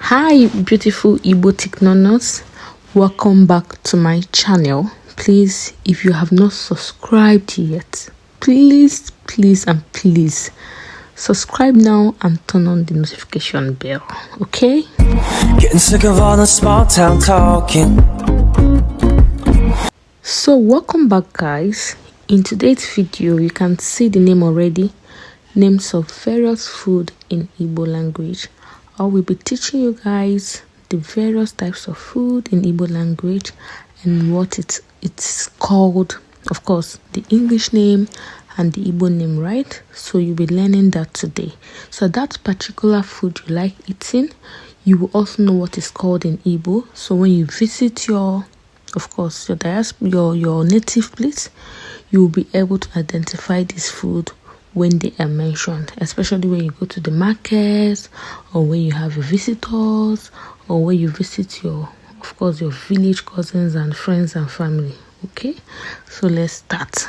Hi beautiful Igbo technonauts, welcome back to my channel. Please, if you have not subscribed yet, please subscribe now and turn on the notification bell, okay? Getting sick of all the small town talking. So welcome back guys. In today's video you can see the name already, names of various food in Igbo language. I will be teaching you guys the various types of food in Igbo language and what it's called, of course the English name and the Igbo name, right? So you'll be learning that today. So that particular food you like eating, you will also know what it's called in Igbo. So when you visit your native place, you will be able to identify this food when they are mentioned, especially when you go to the markets or when you have visitors or when you visit your village cousins and friends and family. Okay, so let's start.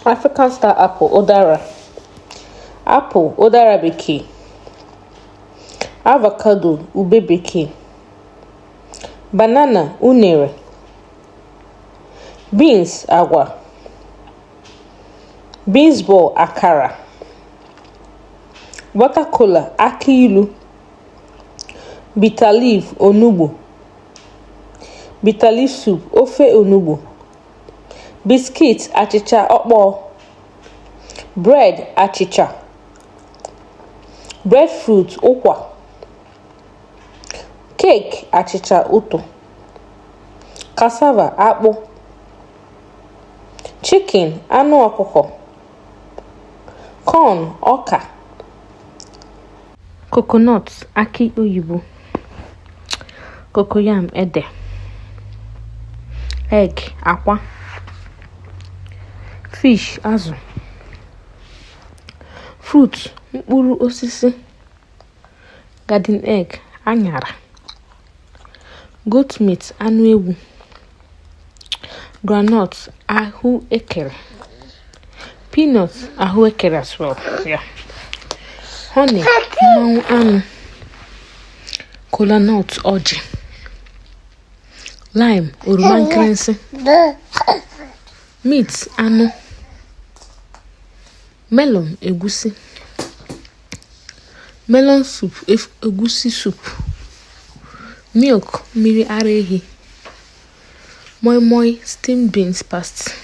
African star apple, Odara. Apple, Odara bekee. Avocado, ube bekee. Banana, unere. Beans, agwa. Beans ball, akara. Watercolor, aki ilu. Bitter leaf, onugbu. Bitter leaf soup, ofe onugbu. Biscuit, achicha okpo. Bread, achicha. Breadfruit, ukwa. Cake, achicha uto. Cassava, akpu. Chicken, anu ọkụkọ. Corn, ọka. Coconut, aki oyibo. Cocoyam, ede. Egg, akwa. Fish, azụ. Fruit, mkpụrụ osisi. Garden egg, añara. Goat meat, anụ ewu. Groundnut, ahụ ekere. Peanuts, ahụ ekere as well. Yeah. Honey, mmanụ anụ. Kola nut, ọjị. Lime, oroma nkịrịsị. Meat, anụ. Melon, egusi. Melon soup, egusi soup. Milk, mmiri ara ehi. Moi moi, steamed beans paste.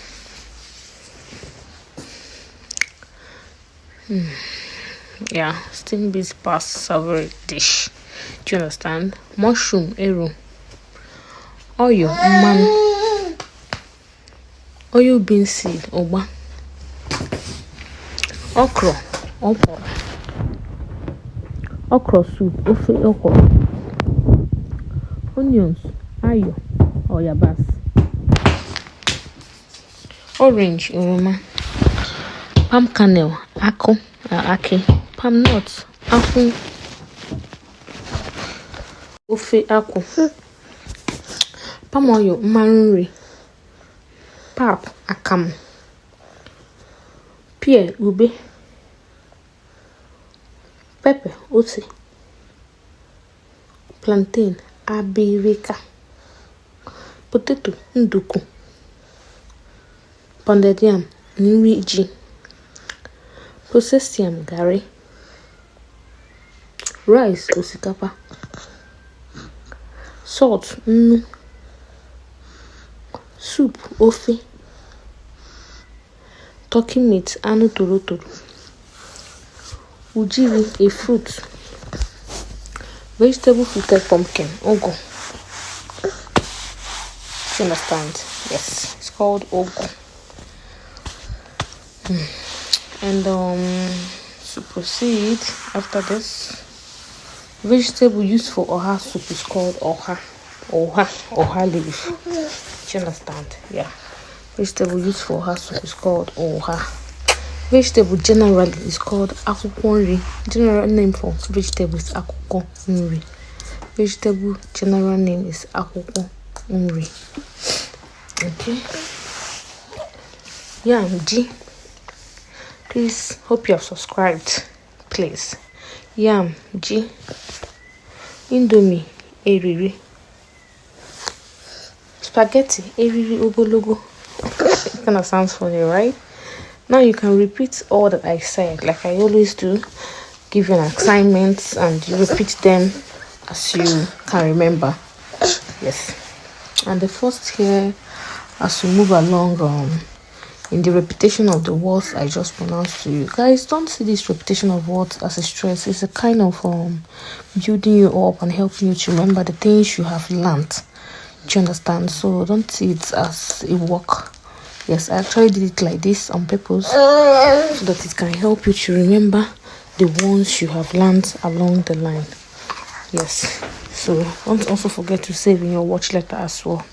Yeah, steamed beans paste savory dish. Do you understand? Mushroom, eru. Oil, mmanụ. Oil bean seed, ụgba. Okra, ọkwụrụ. Okra soup, ofe ọkwụrụ. Onions, ayo or yabasị. Orange, oroma. Palm kernel, aki. Palm nuts, akwụ. Ofe akwụ. Palm oil, mmanụ nri. Pap, akamụ. Pear, ube. Pepper, ose. Plantain, abirika. Potato, nduku. Pounded yam, nri ji. Processed yam, garri. Rice, osikapa. Salt, nnu. Soup, ofe. Turkey meat, anụ torotoro. Ujiri, a fruit. Vegetable fluted pumpkin, ugu. You understand? Yes, it's called ugu. And to proceed after this, vegetable used for oha soup is called oha leaf. Do you understand? Yeah, vegetable used for oha soup is called oha. Vegetable generally is called akwụkwọ nri. General name for vegetable is akwụkwọ nri. Vegetable general name is akwụkwọ nri. Okay. Yam, ji. Please, hope you have subscribed. Please. Yam, ji. indomie eriri, spaghetti eriri ogologo. It kind of sounds funny, right? Now you can repeat all that I said, like I always do. Give you an assignment and you repeat them as you can remember. Yes. And the first here, as we move along in the repetition of the words I just pronounced to you guys, don't see this repetition of words as a stress. It's a kind of building you up and helping you to remember the things you have learned. Do you understand? So don't see it as a work. Yes, I actually did it like this on purpose so that it can help you to remember the ones you have learned along the line. Yes, so don't also forget to save in your watch letter as well.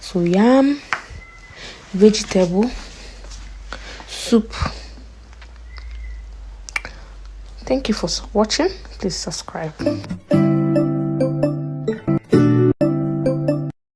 So yam, vegetable, soup. Thank you for watching. Please subscribe.